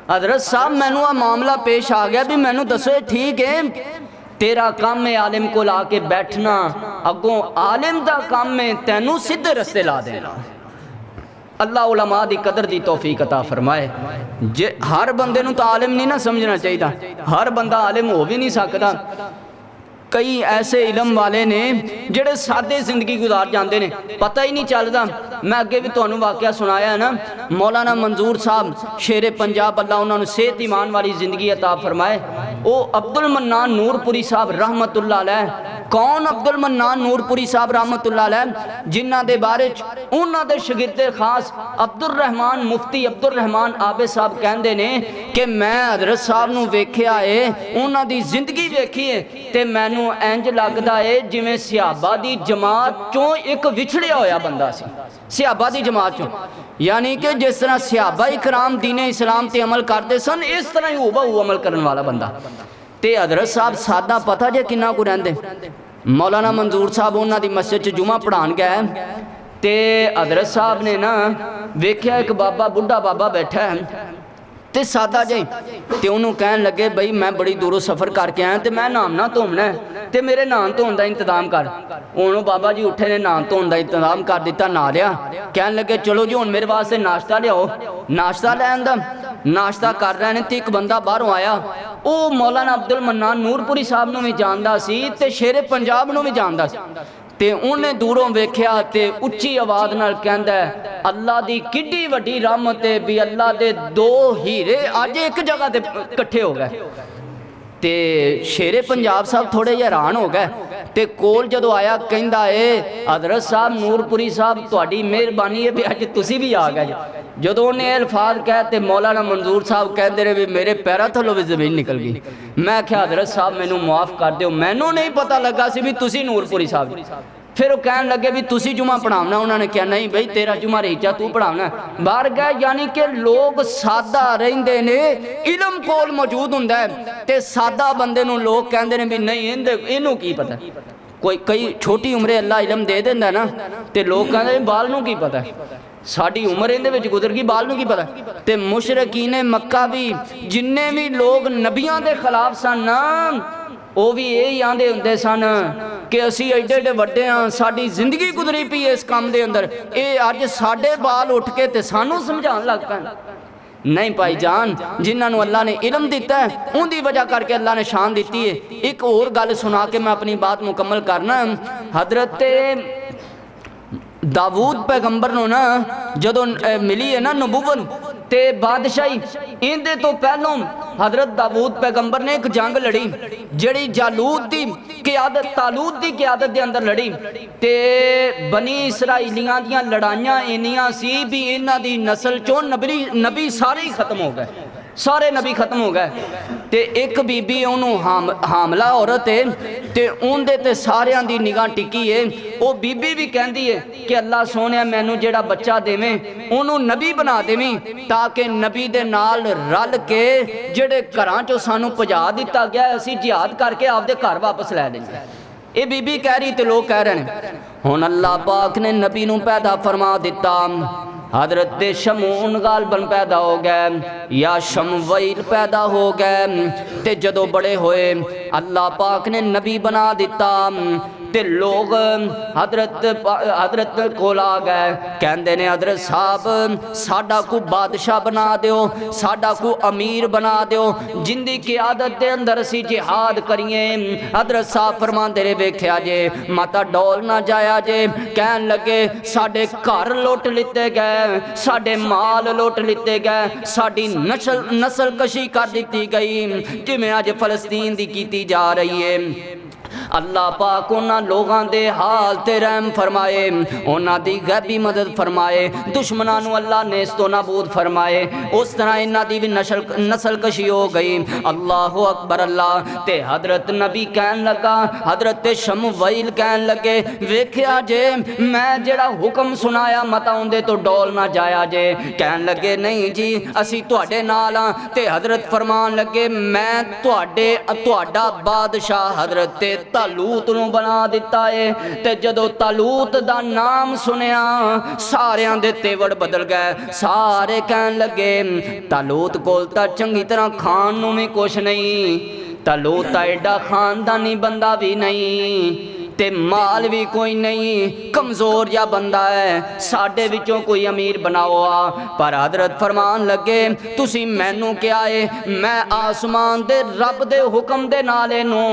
حضرت صاحب میں نو معاملہ پیش آ گیا بھی میں نو دسو ٹھیک ہے. تیرا کام ہے عالم کو لا کے بیٹھنا اگوں عالم دا کام ہے تینوں سیدھے رستے لا دینا. اللہ علماء دی قدر دی توفیق عطا فرمائے. ہر بندے نو تو عالم نہیں نہ سمجھنا چاہیے ہر بندہ عالم ہو بھی نہیں سکتا. کئی ایسے علم والے نے جڑے سادے زندگی گزار جاندے نے پتہ ہی نہیں چلدا. میں اگے بھی تانوں واقعہ سنایا ہے نا مولانا منظور صاحب شیر پنجاب اللہ انہوں نے صحت ایمان والی زندگی عطا فرمائے. او عبد المنان نور پوری صاحب رحمت اللہ علیہ کون عبد المنان نور پوری صاحب رحمت اللہ علیہ جنہ دے بارے انہاں دے شاگرد خاص عبد الرحمن مفتی عبد الرحمن آبے صاحب کہندے نے کہ میں حضرت صاحب نو ویکھیا ہے انہاں دی زندگی ویکھی ہے تے مینوں انج لگدا ہے جویں صحابہ دی جماعت چوں ایک وچھڑیا ہویا بندہ سی صحابہ دی جماعت چوں یعنی کہ جس طرح صحابہ اکرام دین اسلام تے عمل کرتے سن اس طرح ہی ہو عمل کرن والا بندہ. تے حضرت صاحب سادہ پتہ جے کنہ کو رہندے مولانا منظور صاحب انہاں دی مسجد چ جمعہ پڑھان گئے تے حضرت صاحب نے نا ویکھیا ایک بابا بڈھا بابا بیٹھا ہے تے سادہ جائیں تے انہوں کہن لگے بھئی میں بڑی دوروں سفر کر کے آیا تے میں نام نہ تومنا ہے تے میرے نام تو دا انتظام کر. انہوں بابا جی اٹھے نے نام تو دا انتظام کر دیتا نہ لیا کہن لگے چلو جی ان میرے واسطے ناشتہ لے آؤ. ناشتہ لے آندہ ناشتہ کر رہے ہیں تے ایک بندہ باہروں آیا او مولانا عبد المنان نور پوری صاحب نو بھی جاندا سی تے شیر پنجاب نو بھی جاندا سی تے انہیں دوروں ویکھیا تے اچھی آواز نال کہندا ہے اللہ دی کڈی وڈی رحمت ہے بھی اللہ دے دو ہیرے آج ایک جگہ تے کٹھے ہو گئے. تے شیر پنجاب صاحب تھوڑے حیران ہو گئے تے کول جدو آیا کہندا اے حضرت صاحب نورپوری صاحب تہاڈی مہربانی ہے بھی اج تسی بھی آ گئے جدو انہیں الفاظ کہے تے مولانا منظور صاحب کہندے رہے بھی میرے پیرا تھلوں بھی زمین نکل گئی میں کہا حضرت صاحب مینوں معاف کر دیو مینوں نہیں پتہ لگا سی بھی تسی نورپوری صاحب پھر وہ کہنے لگے بھی تسی جمعہ پڑھاونا انہوں نے کہا نہیں بھئی تیرا جمعہ ریچا تو پڑھاونا باہر گئے یعنی کہ لوگ سادہ رہندے نے علم کول موجود ہوندا ہے تے سادہ بندے نوں لوگ کہندے نے بھی نہیں انہوں کی پتہ کوئی کئی چھوٹی عمرے اللہ علم دے دیندا ہے نا تے لوگ کہندے نے بال نوں کی پتہ ساڑی عمر اندے وچ گزر گئی بال نوں کی پتہ تے مشرکین مکہ بھی جننے بھی لوگ نبیاں دے خلاف سن نا وہ بھی یہی آندے ہوندے سن کہ اسی ایڈے ایڈے وڈے ہاں ساڑی زندگی گزری پئی اس کام دے اندر اے اج ساڑے بال اٹھ کے تے سانوں سمجھان لگ پئے نہیں پائی جان جنہاں نوں اللہ نے علم دیتا ہے ان دی وجہ کر کے اللہ نے شان دیتی ہے ایک اور گل سنا کے میں اپنی بات مکمل کرنا حضرت داود پیغمبر نو نا جدو ملی ہے نا نبوت تے بادشاہی اندے تو پہلوں حضرت داود پیغمبر نے ایک جنگ لڑی جڑی جالوت دی قیادت طالوت دی قیادت دے اندر لڑی تے بنی اسرائیلیاں دیاں لڑائیاں انیاں سی بھی انہاں دی نسل چوں نبی سارے ہی ختم ہو گئے سارے نبی ختم ہو گئے تے ایک بی بی انہوں حاملہ عورت ہے تے ان دے تے ساریاں دی نگاہ ٹکی ہے وہ بی بی بھی کہندی ہے کہ اللہ سونے مینوں جیڑا بچہ دے میں انہوں نبی بنا دے میں تاکہ نبی دے نال رل کے جڑے گھراں چوں سانوں پجا دیتا گیا ہے اسی جہاد کر کے آپ دے گھر واپس لے دیں اے بی بی کہہ رہی تے لوگ کہہ رہے ہیں ہن اللہ پاک نے نبی نوں پیدا فرما دیتا حضرت شمعون غالباً پیدا ہو گئے یا شمویل پیدا ہو گئے تے جدو بڑے ہوئے اللہ پاک نے نبی بنا دیتا تے لوگ حضرت کول آ گئے کہندے نے حضرت صاحب ساڈا کو بادشاہ بنا دیو ساڈا کو امیر بنا دیو جن دی قیادت دے اندر اسی جہاد کریے حضرت صاحب فرماندے رہے ویکھیا جے ماتا ڈول نہ جایا جے کہن لگے ساڈے گھر لوٹ لیتے گئے ساڈے مال لوٹ لیتے گئے ساڈی نسل کشی کر دیتی گئی جویں اج فلسطین دی کیتی جا رہی ہے اللہ پاک انہاں لوگاں دے حال تے رحم فرمائے انہاں دی غیبی مدد فرمائے دشمناں نو اللہ نیست و نابود فرمائے اس طرح انہاں دی بھی نسل کشی ہو گئی اللہ اکبر اللہ تے حضرت نبی کہن لگا حضرت شمویل کہن لگے ویکھیا جے میں جڑا حکم سنایا متا اندے تو ڈول نہ جایا جے کہن لگے نہیں جی اسی تواڈے نال ہاں تے حضرت فرمان لگے میں تواڈا بادشاہ حضرت طالوت نو بنا دیتا ہے تے جدو طالوت دا نام سنیا ساریاں دے تیوڑ بدل گئے سارے کہن لگے طالوت کول تا چنگی طرح کھان نو میں کچھ نہیں طالوت ایڈا خاندانی بندہ بھی نہیں تے مال بھی کوئی نہیں کمزور یا بندہ ہے ساڈے وچوں کوئی امیر بناؤ پر حضرت فرمان لگے تسی مینوں کیا ہے میں آسمان دے رب دے حکم دے نالے نو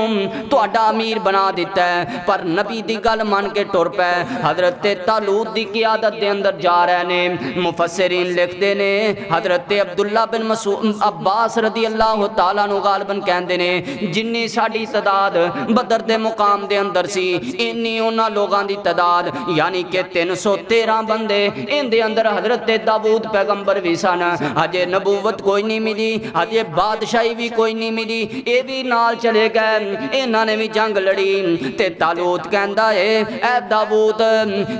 تہاڈا امیر بنا دیتا ہے پر نبی دی گل مان کے ٹر پے حضرت طالوت دی قیادت دے اندر جا رہے نے مفسرین لکھدے نے حضرت عبداللہ بن مسعود عباس رضی اللہ تعالیٰ عنہ غالباً کہندے نے جنی ساڈی تعداد بدر دے مقام دے اندر سی انی انہاں لوگاں دی تعداد یعنی کہ 313 بندے ان دے اندر حضرت داود پیغمبر بھی سن ہجے نبوت کوئی نہیں ملی ہجے بادشاہی بھی کوئی نہیں ملی اے بھی نال چلے گئے انہاں نے بھی جنگ لڑی تے طالوت کہندا ہے اے داود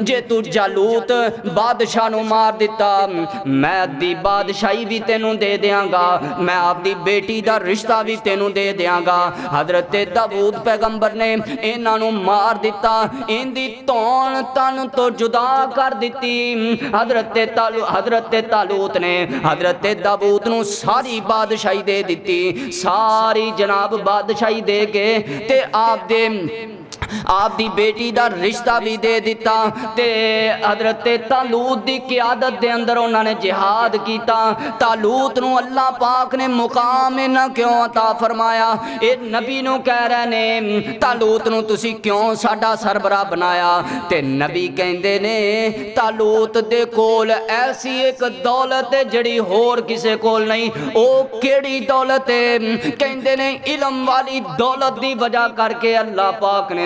جے تو جالوت بادشاہ نو مار دیتا میں دی بادشاہی بھی تینوں دے دیاں گا میں آپ دی بیٹی دا رشتہ بھی تینوں دے دیاں گا حضرت داود پیغمبر نے انہاں نو مار دیتا ان دی تون تن تو جدا کر دیتی حضرت طالوت نے حضرت داود نو ساری بادشاہی دے دیتی ساری جناب بادشاہی دے کے تے آپ دی بیٹی دا رشتہ بھی دے دیتا تے حضرت طالوت دی قیادت دے اندر انہوں نے جہاد کیتا طالوت نو اللہ پاک نے مقام نہ کیوں عطا فرمایا اے نبی نو کہہ رہے نے طالوت نو تسی کیوں ساڈا سربراہ بنایا تے نبی کہندے نے طالوت دے کول ایسی ایک دولت ہے جڑی ہور کسے کول نہیں او کیڑی دولت ہے کہندے نے علم والی دولت دی وجہ کر کے اللہ پاک نے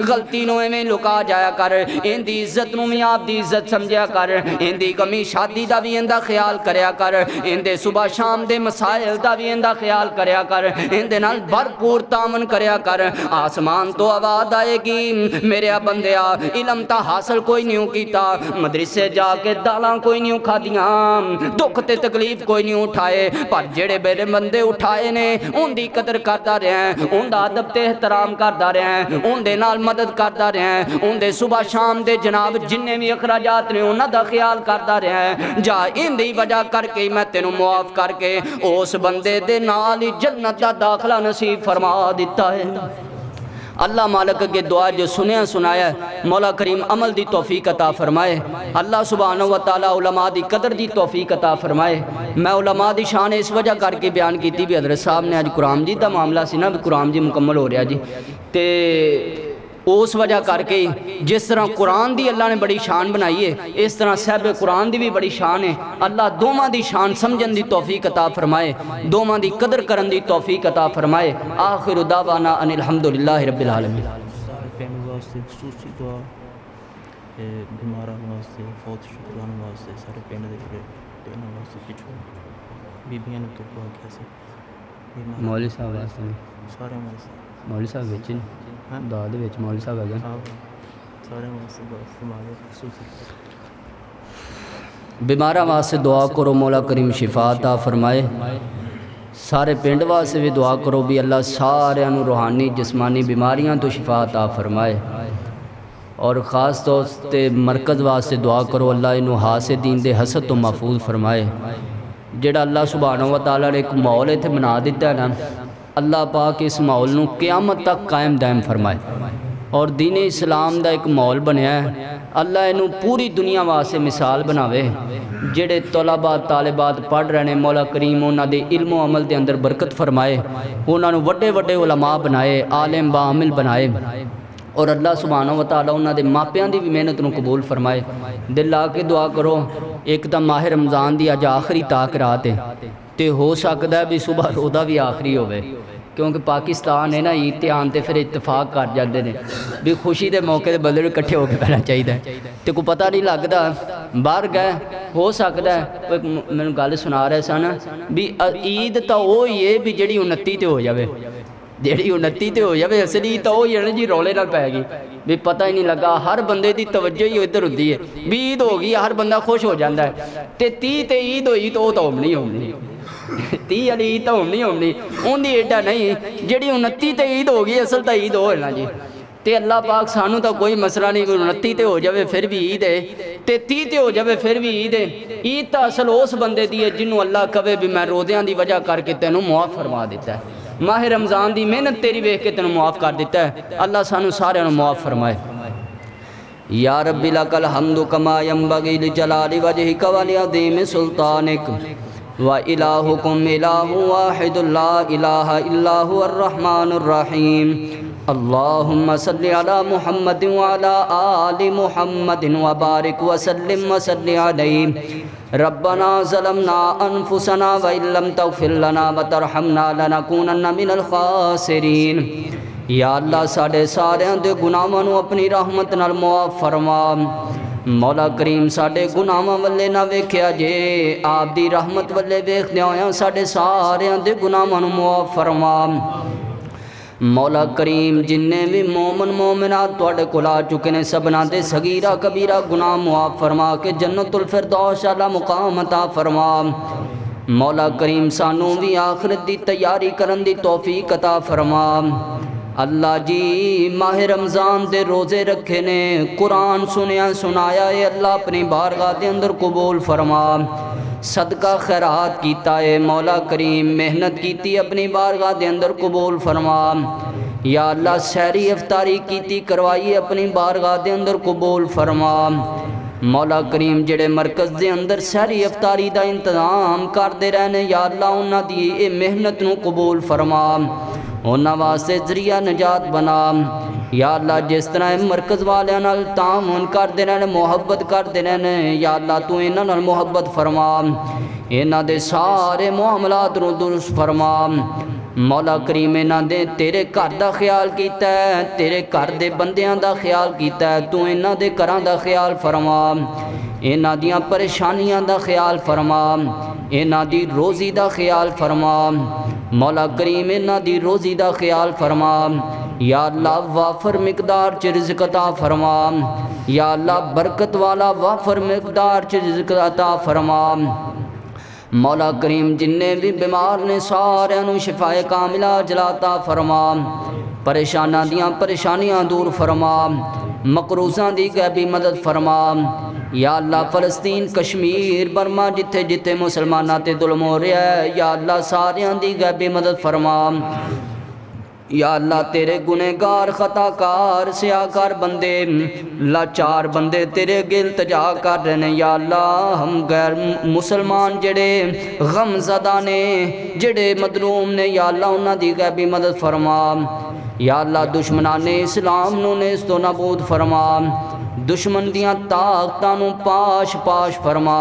غلطی نو ایویں لکا جایا کر ان دی عزت نو بھی آپ دی عزت سمجھیا کر ان دی کمی شادی دا بھی اندہ خیال کریا کر ان دے صبح شام دے مسائل دا بھی اندہ خیال کریا کر ان دے نال بھرپور تعاون کریا کر آسمان تو آواز آئے گی میرے بندیا علم تا حاصل کوئی نہیں کیتا مدرسے جا کے دالاں کوئی نہیں کھادیاں دکھ تے تکلیف کوئی نہیں اٹھائے پر جڑے میرے بندے اٹھائے نے ان دی قدر کرتا رہے ہیں ان دا ادب تے احترام کرتا رہے ہیں ان دے نال مدد کرتا رہے ہیں ان دے صبح شام دے جناب جننے بھی اخراجات نے انہاں دا خیال کرتا رہے ہیں جا ان دی وجہ کر کے میں تینوں معاف کر کے اس بندے دے نال جنت دا داخلہ نصیب فرما دیتا ہے اللہ مالک کے دعا جو سنیا سنایا ہے مولا کریم عمل دی توفیق عطا فرمائے اللہ سبحانہ و تعالی علماء دی قدر دی توفیق عطا فرمائے میں علماء دی شان اس وجہ کر کے بیان کیتی بھی حضرت صاحب نے آج قرآن جی دا معاملہ سی نا قرآن جی مکمل ہو رہا جی تے اس وجہ کر کے جس طرح قرآن دی اللہ نے بڑی شان بنائی ہے اس طرح صاحب قرآن دی بھی بڑی شان ہے اللہ دوماں دی شان سمجھن دی توفیق عطا فرمائے دوماں دی قدر کرن دی توفیق عطا فرمائے آخر دعوانا ان الحمدللہ رب العالمین بیماراں واسطے فوت شکران واسطے سارے پینڈ دے پینڈ واسطے پچھو بیبیاں تو کو کیسے مولوی صاحب واسطے سارے واسطے مولوی صاحب وچ دعا دے وچ مولوی صاحب ہے سارے واسطے فرمائے خصوصی بیماراں واسطے دعا کرو مولا کریم شفا عطا فرمائے سارے پنڈ واسطے بھی دعا کرو بھی اللہ سارے انو روحانی جسمانی بیماریاں تو شفا عطا فرمائے اور خاص طور سے مرکز واسطے دعا کرو اللہ انو حاسدین دے حسد تو محفوظ فرمائے جڑا اللہ سبحانہ و تعالیٰ نے ایک ماحول ایتھے بنا دیتا ہے نا اللہ پاک اس ماحول نو قیامت تک قائم دائم فرمائے اور دین اسلام دا ایک ماحول بنیا ہے اللہ انو پوری دنیا واسطے مثال بناوے جڑے طلباء طالبات پڑھ رہے ہیں مولا کریم انہاں دے علم و عمل دے اندر برکت فرمائے انہاں نو وڈے وڈے علماء بنائے عالم بعمل بنائے اور اللہ سبحانہ و تعالیٰ انہاں دے ماپیاں دی بھی محنت نو قبول فرمائے دل آ کے دعا کرو ایک دم ماہ رمضان دی اج آخری تاک رات ہے تے ہو سکتا ہے بھی صبح رودا بھی آخری ہوئے کیونکہ پاکستان ہے نا عید تے آن تے پھر اتفاق کر جاندے نے بھی خوشی دے موقع دے بندے نوں اکٹھے ہو کے بہنا چاہیے تے کوئی پتہ نہیں لگدا باہر گئے ہو سکتا ہے مینوں گل سنا رہے سن بھی عید تا وہی ہے بھی جڑی 29 تے ہو جاوے جیڑی 29 تے ہو جاوے اصلی تو وہی ہے نا جی رولے نال پے گی بھی پتہ ہی نہیں لگا ہر بندے دی توجہ ہی ادھر ہوندی ہے بھی عید ہو گئی ہر بندہ خوش ہو جاندا ہے تے 30 تے عید ہوئی تو وہ تو نہیں ہونی 30 والی عید تو نہیں ہونی اون دی ایڈا نہیں جیڑی 29 تے عید ہو گئی اصل تا عید ہو نا جی تے اللہ پاک سانو تا کوئی مسئلہ نہیں کوئی 29 تے ہو جاوے پھر بھی عید ہے تے 30 تے ہو جاوے پھر بھی عید ہے عید تا اصل اس بندے دی ہے جنوں اللہ کہے بھی میں روزیاں دی وجہ کر کے تینوں معاف فرما دیتا ہے ماہ رمضان دی محنت تیری ویکھ کے تینوں معاف کر دیتا ہے اللہ سانو سارے نوں معاف فرمائے یا رب لک الحمد کما ینبغی لجلال وجہک ولعظیم سلطانک وإلہکم الہ واحد لا الہ الا هو الرحمن الرحیم اللہم صلی علی محمد وعلی آل محمد وبارک وسلم وصلی علیہ ربنا ظلمنا انفسنا وإن لم تغفر لنا وترحمنا لنکونن من الخاسرین یا اللہ ساڑھے سارے دے گناہاں نو اپنی رحمت نال معاف فرما مولا کریم ساڑھے گناہاں والے نہ ویکھیا جے آپ دی رحمت والے ویکھدے ہویاں ساڑھے سارے دے گناہاں نو معاف فرما مولا کریم جننے بھی مومن مومنات توڑے کول آ چکے نے سبنا دے صغیرہ کبیرہ گناہ معاف فرما کے جنت الفردوس اعلی مقام عطا فرما مولا کریم سانوں بھی آخرت دی تیاری کرن دی توفیق عطا فرما اللہ جی ماہ رمضان دے روزے رکھے نے قرآن سنیا سنایا اے اللہ اپنی بارگاہ دے اندر قبول فرما صدقہ خیرات کیتا ہے مولا کریم محنت کیتی اپنی بارگاہ دے اندر قبول فرما یا اللہ سحری افطاری کیتی کروائی اپنی بارگاہ دے اندر قبول فرما مولا کریم جڑے مرکز دے اندر سحری افطاری دا انتظام کر دے رہنے یا اللہ انہاں دی اے محنت نو قبول فرما انہاں واسطے ذریعہ نجات بنا یا اللہ جس طرح مرکز والے نال تعاون کر دے رہنے محبت کر دے رہنے یا اللہ تو انہاں نال محبت فرما انہاں دے سارے معاملات نو درست فرما مولا کریم انہاں دے تیرے گھر دا خیال کیتا ہے تیرے گھر دے بندیاں دا خیال کیتا ہے تو انہاں دے گھراں دا خیال فرما انہاں دیاں پریشانیاں دا خیال فرما انہاں دی روزی دا خیال فرما مولا کریم انہاں دی روزی دا خیال فرما یا اللہ وافر مقدار چ رزق عطا فرما یا اللہ برکت والا وافر مقدار چ رزق عطا فرما مولا کریم جننے بھی بیمار نے سارے انہوں شفاء کاملہ عطا فرما پریشاناں دیاں پریشانیاں دور فرما مقروضاں دی غیبی مدد فرما یا اللہ فلسطین کشمیر برما جتھے جتھے مسلماناں تے ظلم ہو رہا ہے یا اللہ ساریاں دی غیبی مدد فرما یا اللہ تیرے گنہگار خطا کار سیاکار بندے لاچار بندے تیرے گل التجا کر رہے ہیں یا اللہ ہم غیر مسلمان جڑے غم زدہ نے جڑے مظلوم نے یا اللہ انہاں دی غیبی مدد فرما یا اللہ دشمنان اسلام نو نیست تو نابود فرما دشمن دیاں طاقتاں نو پاش پاش فرما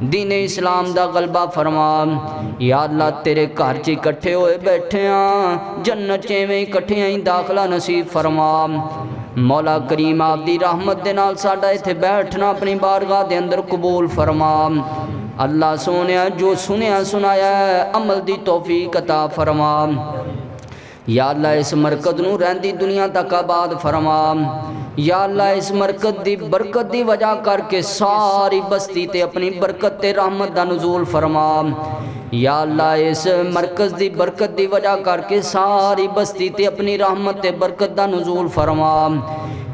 دین اسلام دا غلبہ فرما یا اللہ تیرے گھر چ اکٹھے ہوئے بیٹھے ہاں جنت چیویں اکٹھے ہی داخلہ نصیب فرما مولا کریم آپ دی رحمت دے نال ساڈا ایتھے بیٹھنا اپنی بارگاہ دے اندر قبول فرما اللہ سونیا جو سنیا سنایا ہے عمل دی توفیق عطا فرما یا اللہ اس مرکز نو رہندی دنیا تک آباد فرما یا اللہ اس مرکز دی برکت دی وجہ کر کے ساری بستی تے اپنی برکت تے رحمت دا نزول فرما یا اللہ اس مرکز دی برکت دی وجہ کر کے ساری بستی تے اپنی رحمت تے برکت دا نزول فرما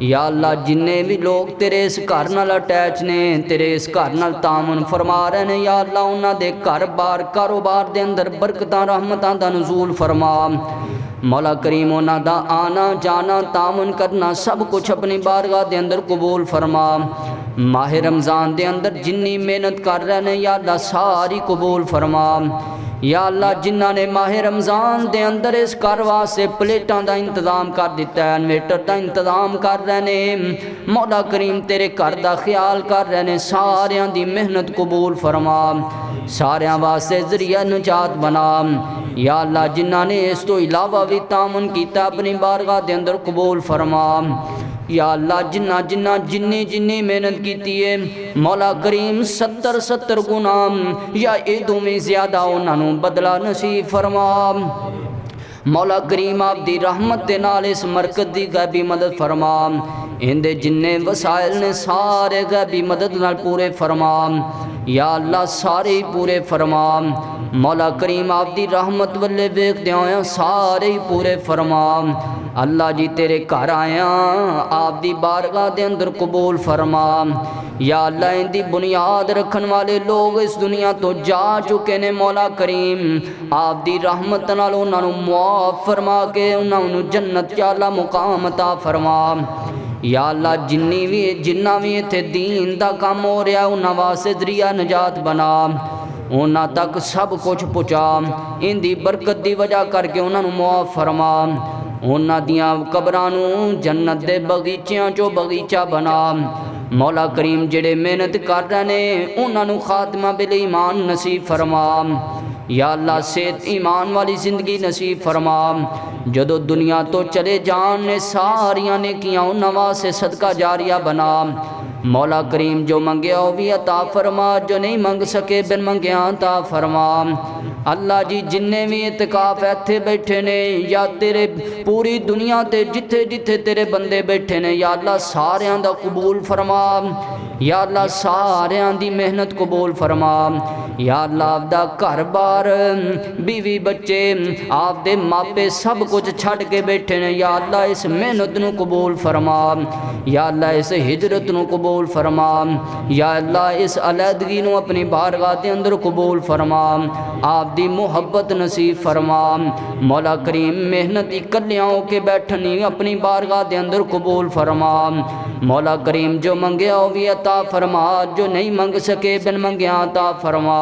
یا اللہ جننے بھی لوگ تیرے اس گھر نال اٹیچ نے تیرے اس گھر نال تعاون فرما رہے ہیں یا اللہ انہاں دے گھر بار کاروبار دے اندر برکتاں رحمتاں دا نزول فرما مولا کریم انہاں دا آنا جانا تعاون کرنا سب کچھ اپنی بارگاہ دے اندر قبول فرما ماہ رمضان دے اندر جنی محنت کر رہے ہیں یا اللہ ساری قبول فرما یا اللہ جنہاں نے ماہ رمضان دے اندر اس کارواں سے پلیٹاں دا انتظام کر دیتا ہے انویٹر دا انتظام کر رہے ہیں مولا کریم تیرے گھر دا خیال کر رہے ہیں ساریاں دی محنت قبول فرما ساریاں واسطے ذریعہ نجات بنا یا اللہ جنہاں نے اس تو علاوہ بھی تعاون کیتا اپنی بارگاہ دے اندر قبول فرما یا اللہ جنی محنت کیتی ہے مولا کریم 70 گنا یا ایدوں میں زیادہ انہوں بدلہ نصیب فرما مولا کریم آپ دی رحمت دے نال اس مرکز دی غیبی مدد فرما اندے جننے وسائل نے سارے غیبی مدد نال پورے فرما یا اللہ سارے پورے فرما مولا کریم آپ دی رحمت والے ویکھ دیاں سارے پورے فرما اللہ جی تیرے گھر آیا آپ دی بارگاہ دے اندر قبول فرما یا اللہ ان دی بنیاد رکھن والے لوگ اس دنیا تو جا چکے نے مولا کریم آپ دی رحمت نال انہاں نوں معاف فرما کے انہاں نوں جنت والا مقام عطا فرما یا اللہ جنہ بھی ایتھے دین دا کام ہو رہا انہاں واسطے ذریعہ نجات بنا انہاں تک سب کچھ پہنچا ان دی برکت دی وجہ کر کے انہاں نوں معاف فرما انہاں دیاں قبراں نوں جنت دے بغیچیاں چوں بغیچہ بنا مولا کریم جڑے محنت کر رہے نے انہاں نوں خاتمہ بالایمان نصیب فرما یا اللہ صحت ایمان والی زندگی نصیب فرما جدو دنیا تو چلے جان نے ساریاں نیکیاں انہاں واسطے صدقہ جاریہ بنا مولا کریم جو منگیا وہ بھی عطا فرما جو نہیں منگ سکے بن منگیا عطا فرما اللہ جی جننے بھی اعتکاف ایتھے بیٹھے نے یا تیرے پوری دنیا تے جتھے جتھے تیرے بندے بیٹھے نے یا اللہ ساریاں دا قبول فرما یا اللہ ساریاں دی محنت قبول فرما یا اللہ آپ دا گھر بار بیوی بچے آپ دے ماپے سب کچھ چھڑ کے بیٹھے نے یا اللہ اس محنت نو قبول فرما یا اللہ اس ہجرت نو قبول فرما یا اللہ اس علیحدگی نو اپنی بارگاہ دے اندر قبول فرما آپ دی محبت نصیب فرما مولا کریم محنت اکلیاں ہو کے بیٹھنی اپنی بارگاہ دے اندر قبول فرما مولا کریم جو منگیا وہ بھی عطا فرما جو نہیں منگ سکے بن منگیا عطا فرما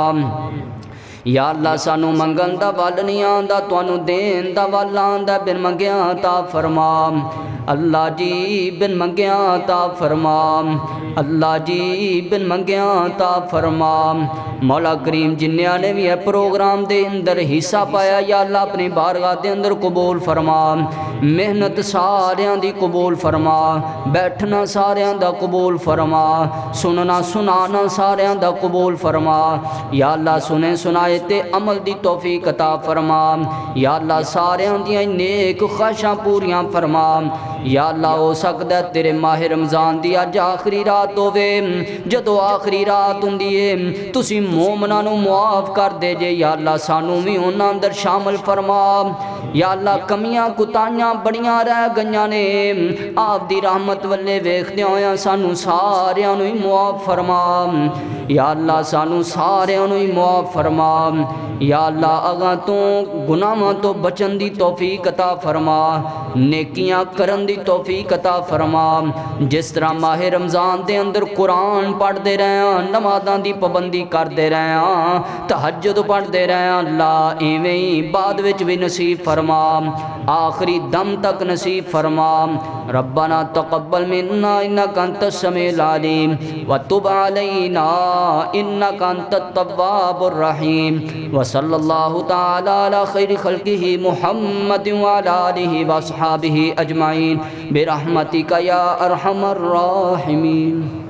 یا اللہ سانو منگن دا ول نہیں آندا تانوں دین دا ول آندا بن منگیا عطا فرما اللہ جی بن منگیا عطا فرما اللہ جی بن منگیا عطا فرما مولا کریم جنیاں نے بھی ہے پروگرام دے اندر حصہ پایا یا اللہ اپنی بارگاہ دے اندر قبول فرما محنت ساریاں دی قبول فرما بیٹھنا ساریاں دا قبول فرما سننا سنانا ساریاں دا قبول فرما یا اللہ سنے سنائے تے عمل دی توفیق عطا فرما یا اللہ ساریاں دیاں نیک خواہشاں پوریاں فرما یا اللہ ہو سکتا ہے تیرے ماہ رمضان دی اج آخری رات ہووے جدو آخری رات ہوندی ہے تسی مومناں نو معاف کر دے جے یا اللہ سانو بھی انہاں اندر شامل فرما یا اللہ کمیاں کوتاہیاں بڑیاں رہ گئیاں نے آپ دی رحمت والے ویکھدے ہویاں سانو ساریاں نو ہی معاف فرما یا اللہ سانو ساریاں نو ہی معاف فرما یا اللہ اگاں تو گناہاں تو بچن دی توفیق عطا فرما نیکیاں کرن دی توفیق عطا فرما جس طرح ماہ رمضان دے اندر قرآن پڑھ دے رہے ہیں نمازاں دی پابندی کر دے رہے ہیں تہجد پڑھ دے رہے ہیں اللہ ایویں ہی بعد وچ بھی نصیب فرما آخری دم تک نصیب فرما ربنا تقبل منا انک انت السمیع العلیم وتب علینا انک انت التواب الرحیم وصلی اللہ تعالی علی خیر خلقہ محمد وعلی آلہ واصحابہ اجمعین برحمتک یا ارحم الراحمین.